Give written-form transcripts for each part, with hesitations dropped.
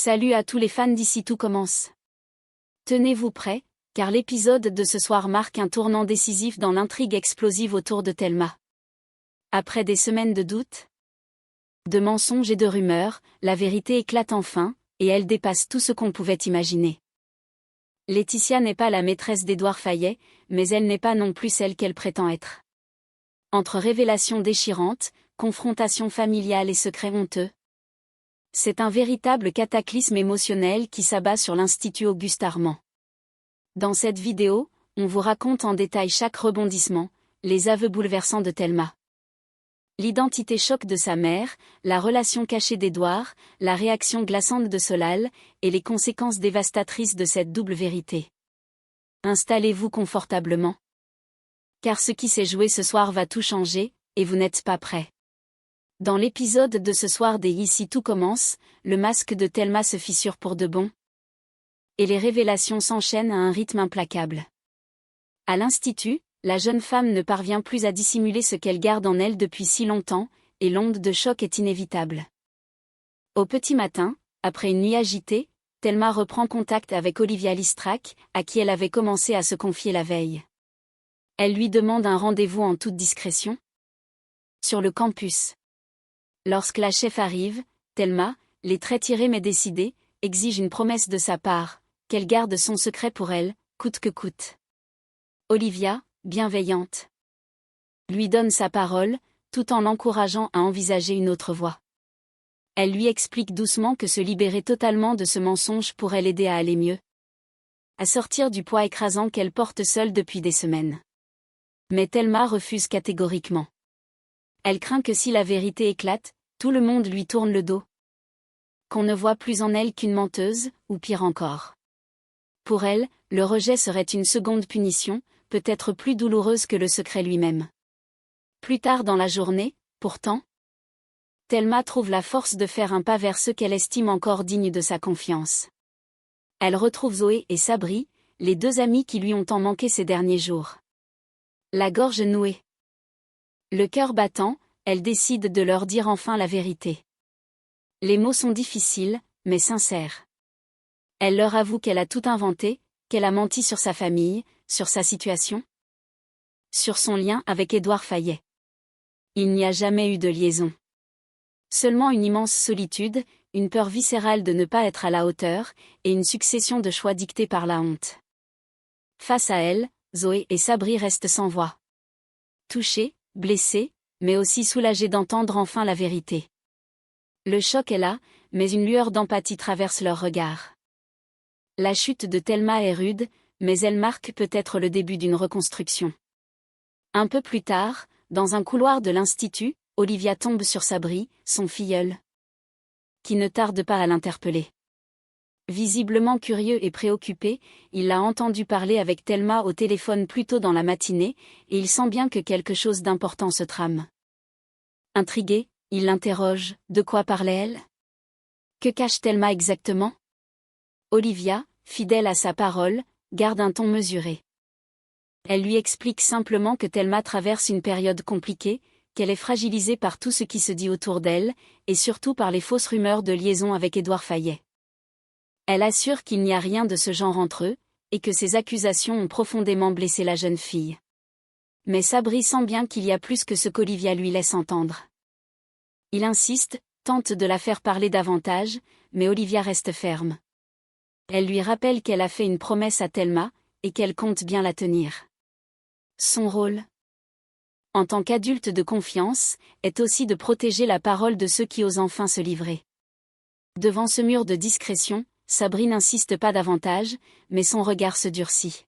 Salut à tous les fans d'Ici Tout commence. Tenez-vous prêts, car l'épisode de ce soir marque un tournant décisif dans l'intrigue explosive autour de Thelma. Après des semaines de doutes, de mensonges et de rumeurs, la vérité éclate enfin, et elle dépasse tout ce qu'on pouvait imaginer. Laetitia n'est pas la maîtresse d'Édouard Fayet, mais elle n'est pas non plus celle qu'elle prétend être. Entre révélations déchirantes, confrontations familiales et secrets honteux, c'est un véritable cataclysme émotionnel qui s'abat sur l'Institut Auguste Armand. Dans cette vidéo, on vous raconte en détail chaque rebondissement, les aveux bouleversants de Thelma, l'identité choc de sa mère, la relation cachée d'Édouard, la réaction glaçante de Solal, et les conséquences dévastatrices de cette double vérité. Installez-vous confortablement. Car ce qui s'est joué ce soir va tout changer, et vous n'êtes pas prêts. Dans l'épisode de ce soir des Ici Tout commence, le masque de Thelma se fissure pour de bon. Et les révélations s'enchaînent à un rythme implacable. À l'Institut, la jeune femme ne parvient plus à dissimuler ce qu'elle garde en elle depuis si longtemps, et l'onde de choc est inévitable. Au petit matin, après une nuit agitée, Thelma reprend contact avec Olivia Listrac, à qui elle avait commencé à se confier la veille. Elle lui demande un rendez-vous en toute discrétion sur le campus. Lorsque la chef arrive, Thelma, les traits tirés mais décidée, exige une promesse de sa part, qu'elle garde son secret pour elle, coûte que coûte. Olivia, bienveillante, lui donne sa parole, tout en l'encourageant à envisager une autre voie. Elle lui explique doucement que se libérer totalement de ce mensonge pourrait l'aider à aller mieux, à sortir du poids écrasant qu'elle porte seule depuis des semaines. Mais Thelma refuse catégoriquement. Elle craint que si la vérité éclate, tout le monde lui tourne le dos. Qu'on ne voit plus en elle qu'une menteuse, ou pire encore. Pour elle, le rejet serait une seconde punition, peut-être plus douloureuse que le secret lui-même. Plus tard dans la journée, pourtant, Thelma trouve la force de faire un pas vers ceux qu'elle estime encore dignes de sa confiance. Elle retrouve Zoé et Sabri, les deux amies qui lui ont tant manqué ces derniers jours. La gorge nouée, le cœur battant, elle décide de leur dire enfin la vérité. Les mots sont difficiles, mais sincères. Elle leur avoue qu'elle a tout inventé, qu'elle a menti sur sa famille, sur sa situation, sur son lien avec Édouard Fayet. Il n'y a jamais eu de liaison. Seulement une immense solitude, une peur viscérale de ne pas être à la hauteur, et une succession de choix dictés par la honte. Face à elle, Zoé et Sabri restent sans voix. Touchés, blessés, mais aussi soulagés d'entendre enfin la vérité. Le choc est là, mais une lueur d'empathie traverse leurs regards. La chute de Thelma est rude, mais elle marque peut-être le début d'une reconstruction. Un peu plus tard, dans un couloir de l'Institut, Olivia tombe sur Sabri, son filleul, qui ne tarde pas à l'interpeller. Visiblement curieux et préoccupé, il l'a entendu parler avec Thelma au téléphone plus tôt dans la matinée, et il sent bien que quelque chose d'important se trame. Intrigué, il l'interroge, de quoi parlait-elle ? Que cache Thelma exactement ? Olivia, fidèle à sa parole, garde un ton mesuré. Elle lui explique simplement que Thelma traverse une période compliquée, qu'elle est fragilisée par tout ce qui se dit autour d'elle, et surtout par les fausses rumeurs de liaison avec Édouard Fayet. Elle assure qu'il n'y a rien de ce genre entre eux, et que ces accusations ont profondément blessé la jeune fille. Mais Sabri sent bien qu'il y a plus que ce qu'Olivia lui laisse entendre. Il insiste, tente de la faire parler davantage, mais Olivia reste ferme. Elle lui rappelle qu'elle a fait une promesse à Thelma, et qu'elle compte bien la tenir. Son rôle, en tant qu'adulte de confiance, est aussi de protéger la parole de ceux qui osent enfin se livrer. Devant ce mur de discrétion, Sabri n'insiste pas davantage, mais son regard se durcit.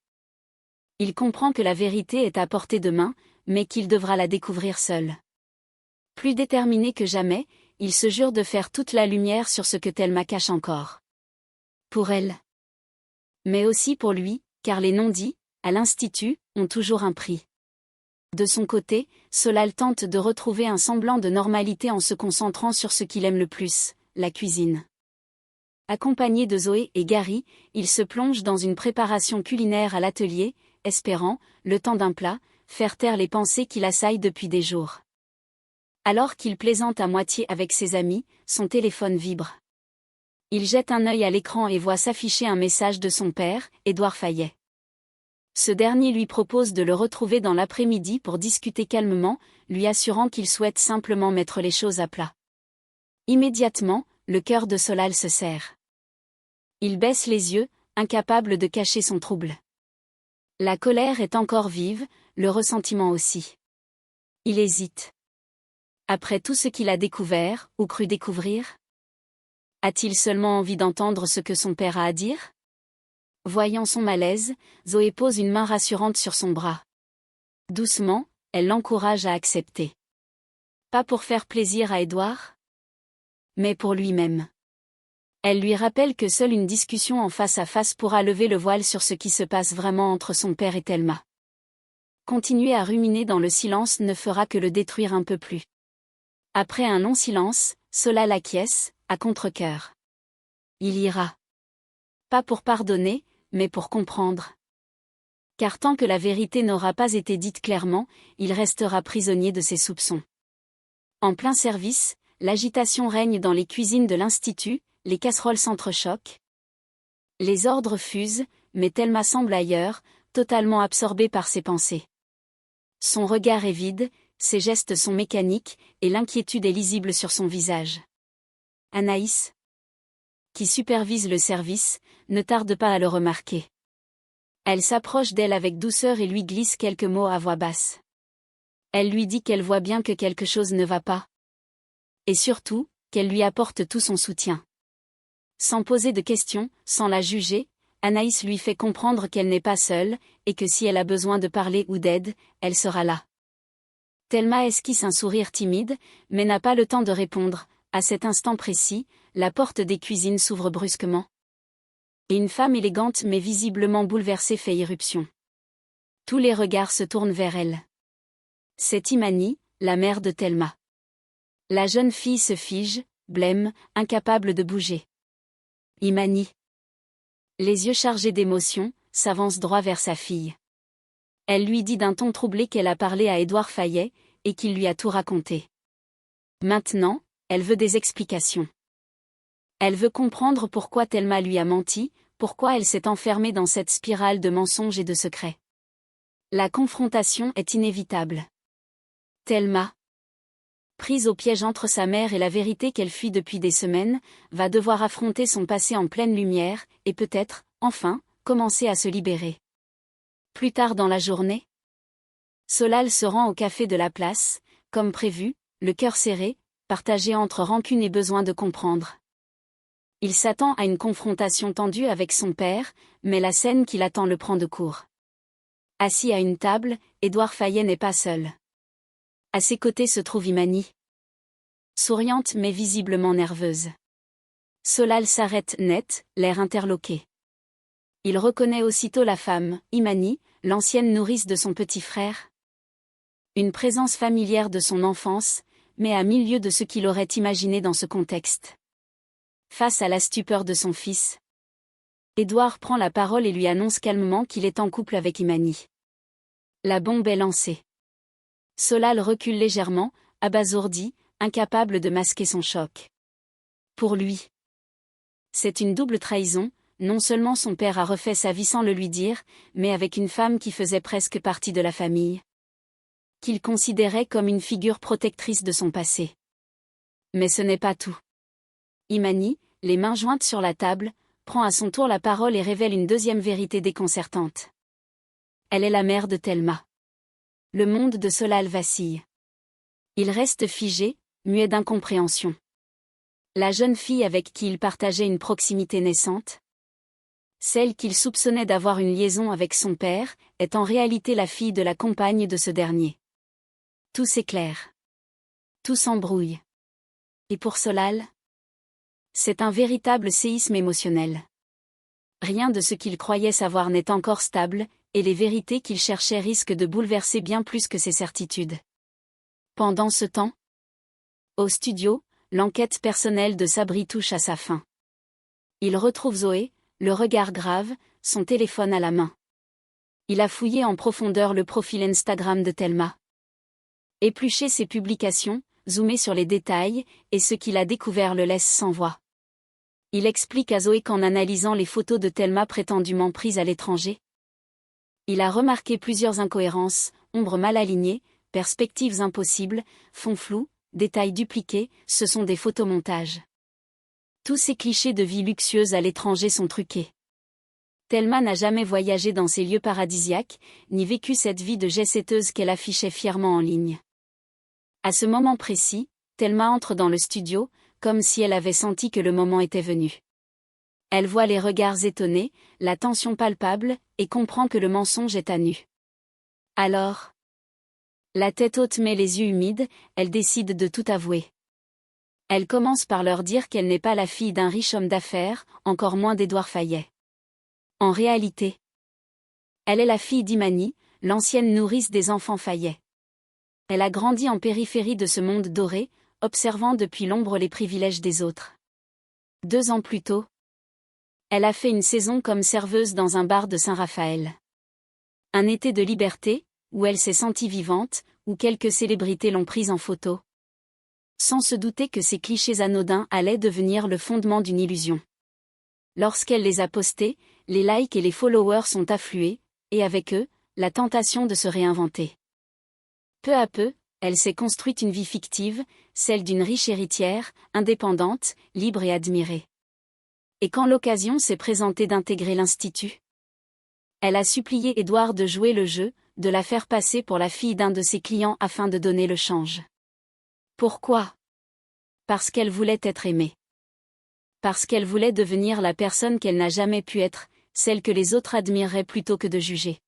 Il comprend que la vérité est à portée de main, mais qu'il devra la découvrir seul. Plus déterminé que jamais, il se jure de faire toute la lumière sur ce que Thelma cache encore. Pour elle. Mais aussi pour lui, car les non-dits, à l'Institut, ont toujours un prix. De son côté, Solal tente de retrouver un semblant de normalité en se concentrant sur ce qu'il aime le plus, la cuisine. Accompagné de Zoé et Gary, il se plonge dans une préparation culinaire à l'atelier, espérant, le temps d'un plat, faire taire les pensées qui l'assaillent depuis des jours. Alors qu'il plaisante à moitié avec ses amis, son téléphone vibre. Il jette un œil à l'écran et voit s'afficher un message de son père, Édouard Fayet. Ce dernier lui propose de le retrouver dans l'après-midi pour discuter calmement, lui assurant qu'il souhaite simplement mettre les choses à plat. Immédiatement, le cœur de Solal se serre. Il baisse les yeux, incapable de cacher son trouble. La colère est encore vive, le ressentiment aussi. Il hésite. Après tout ce qu'il a découvert, ou cru découvrir? A-t-il seulement envie d'entendre ce que son père a à dire? Voyant son malaise, Zoé pose une main rassurante sur son bras. Doucement, elle l'encourage à accepter. Pas pour faire plaisir à Édouard, mais pour lui-même. Elle lui rappelle que seule une discussion en face à face pourra lever le voile sur ce qui se passe vraiment entre son père et Thelma. Continuer à ruminer dans le silence ne fera que le détruire un peu plus. Après un long silence, Solal acquiesce, à contre-cœur. Il ira. Pas pour pardonner, mais pour comprendre. Car tant que la vérité n'aura pas été dite clairement, il restera prisonnier de ses soupçons. En plein service, l'agitation règne dans les cuisines de l'Institut, les casseroles s'entrechoquent. Les ordres fusent, mais Thelma semble ailleurs, totalement absorbée par ses pensées. Son regard est vide, ses gestes sont mécaniques, et l'inquiétude est lisible sur son visage. Anaïs, qui supervise le service, ne tarde pas à le remarquer. Elle s'approche d'elle avec douceur et lui glisse quelques mots à voix basse. Elle lui dit qu'elle voit bien que quelque chose ne va pas. Et surtout, qu'elle lui apporte tout son soutien. Sans poser de questions, sans la juger, Anaïs lui fait comprendre qu'elle n'est pas seule, et que si elle a besoin de parler ou d'aide, elle sera là. Thelma esquisse un sourire timide, mais n'a pas le temps de répondre. À cet instant précis, la porte des cuisines s'ouvre brusquement. Et une femme élégante mais visiblement bouleversée fait irruption. Tous les regards se tournent vers elle. C'est Imani, la mère de Thelma. La jeune fille se fige, blême, incapable de bouger. Imani, les yeux chargés d'émotion, s'avance droit vers sa fille. Elle lui dit d'un ton troublé qu'elle a parlé à Édouard Fayet, et qu'il lui a tout raconté. Maintenant, elle veut des explications. Elle veut comprendre pourquoi Thelma lui a menti, pourquoi elle s'est enfermée dans cette spirale de mensonges et de secrets. La confrontation est inévitable. Thelma, prise au piège entre sa mère et la vérité qu'elle fuit depuis des semaines, va devoir affronter son passé en pleine lumière, et peut-être, enfin, commencer à se libérer. Plus tard dans la journée, Solal se rend au café de la place, comme prévu, le cœur serré, partagé entre rancune et besoin de comprendre. Il s'attend à une confrontation tendue avec son père, mais la scène qui l'attend le prend de court. Assis à une table, Édouard Fayet n'est pas seul. À ses côtés se trouve Imani. Souriante mais visiblement nerveuse. Solal s'arrête net, l'air interloqué. Il reconnaît aussitôt la femme, Imani, l'ancienne nourrice de son petit frère. Une présence familière de son enfance, mais à milieu de ce qu'il aurait imaginé dans ce contexte. Face à la stupeur de son fils, Édouard prend la parole et lui annonce calmement qu'il est en couple avec Imani. La bombe est lancée. Solal recule légèrement, abasourdi, incapable de masquer son choc. Pour lui, c'est une double trahison, non seulement son père a refait sa vie sans le lui dire, mais avec une femme qui faisait presque partie de la famille, qu'il considérait comme une figure protectrice de son passé. Mais ce n'est pas tout. Imani, les mains jointes sur la table, prend à son tour la parole et révèle une deuxième vérité déconcertante. Elle est la mère de Thelma. Le monde de Solal vacille. Il reste figé, muet d'incompréhension. La jeune fille avec qui il partageait une proximité naissante, celle qu'il soupçonnait d'avoir une liaison avec son père, est en réalité la fille de la compagne de ce dernier. Tout s'éclaire. Tout s'embrouille. Et pour Solal, c'est un véritable séisme émotionnel. Rien de ce qu'il croyait savoir n'est encore stable, et les vérités qu'il cherchait risquent de bouleverser bien plus que ses certitudes. Pendant ce temps, au studio, l'enquête personnelle de Sabri touche à sa fin. Il retrouve Zoé, le regard grave, son téléphone à la main. Il a fouillé en profondeur le profil Instagram de Thelma. Épluché ses publications, zoomé sur les détails, et ce qu'il a découvert le laisse sans voix. Il explique à Zoé qu'en analysant les photos de Thelma prétendument prises à l'étranger, il a remarqué plusieurs incohérences, ombres mal alignées, perspectives impossibles, fonds flous, détails dupliqués, ce sont des photomontages. Tous ces clichés de vie luxueuse à l'étranger sont truqués. Thelma n'a jamais voyagé dans ces lieux paradisiaques, ni vécu cette vie de jet-setteuse qu'elle affichait fièrement en ligne. À ce moment précis, Thelma entre dans le studio, comme si elle avait senti que le moment était venu. Elle voit les regards étonnés, la tension palpable, et comprend que le mensonge est à nu. Alors, la tête haute mais les yeux humides, elle décide de tout avouer. Elle commence par leur dire qu'elle n'est pas la fille d'un riche homme d'affaires, encore moins d'Édouard Fayet. En réalité, elle est la fille d'Imani, l'ancienne nourrice des enfants Fayet. Elle a grandi en périphérie de ce monde doré, observant depuis l'ombre les privilèges des autres. 2 ans plus tôt, elle a fait une saison comme serveuse dans un bar de Saint-Raphaël. Un été de liberté, où elle s'est sentie vivante, où quelques célébrités l'ont prise en photo. Sans se douter que ces clichés anodins allaient devenir le fondement d'une illusion. Lorsqu'elle les a postés, les likes et les followers sont afflués, et avec eux, la tentation de se réinventer. Peu à peu, elle s'est construite une vie fictive, celle d'une riche héritière, indépendante, libre et admirée. Et quand l'occasion s'est présentée d'intégrer l'Institut, elle a supplié Édouard de jouer le jeu, de la faire passer pour la fille d'un de ses clients afin de donner le change. Pourquoi? Parce qu'elle voulait être aimée. Parce qu'elle voulait devenir la personne qu'elle n'a jamais pu être, celle que les autres admireraient plutôt que de juger.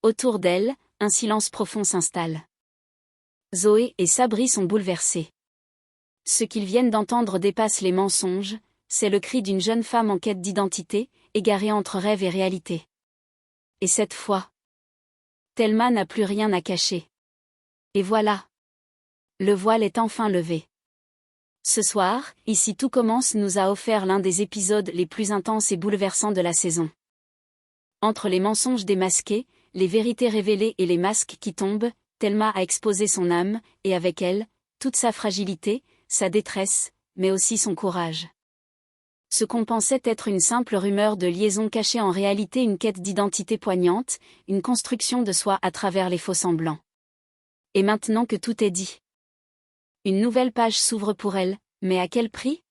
Autour d'elle, un silence profond s'installe. Zoé et Sabri sont bouleversés. Ce qu'ils viennent d'entendre dépasse les mensonges, c'est le cri d'une jeune femme en quête d'identité, égarée entre rêve et réalité. Et cette fois, Thelma n'a plus rien à cacher. Et voilà. Le voile est enfin levé. Ce soir, Ici tout commence nous a offert l'un des épisodes les plus intenses et bouleversants de la saison. Entre les mensonges démasqués, les vérités révélées et les masques qui tombent, Thelma a exposé son âme, et avec elle, toute sa fragilité, sa détresse, mais aussi son courage. Ce qu'on pensait être une simple rumeur de liaison cachait en réalité une quête d'identité poignante, une construction de soi à travers les faux-semblants. Et maintenant que tout est dit, une nouvelle page s'ouvre pour elle, mais à quel prix?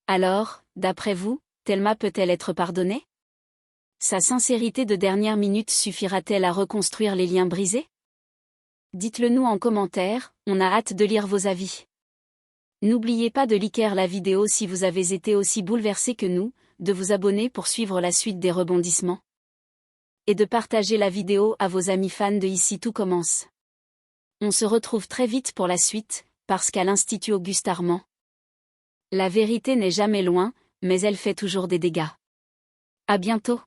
Alors, d'après vous, Thelma peut-elle être pardonnée? Sa sincérité de dernière minute suffira-t-elle à reconstruire les liens brisés? Dites-le nous en commentaire, on a hâte de lire vos avis. N'oubliez pas de liker la vidéo si vous avez été aussi bouleversé que nous, de vous abonner pour suivre la suite des rebondissements. Et de partager la vidéo à vos amis fans de Ici tout commence. On se retrouve très vite pour la suite, parce qu'à l'Institut Auguste Armand, la vérité n'est jamais loin, mais elle fait toujours des dégâts. À bientôt.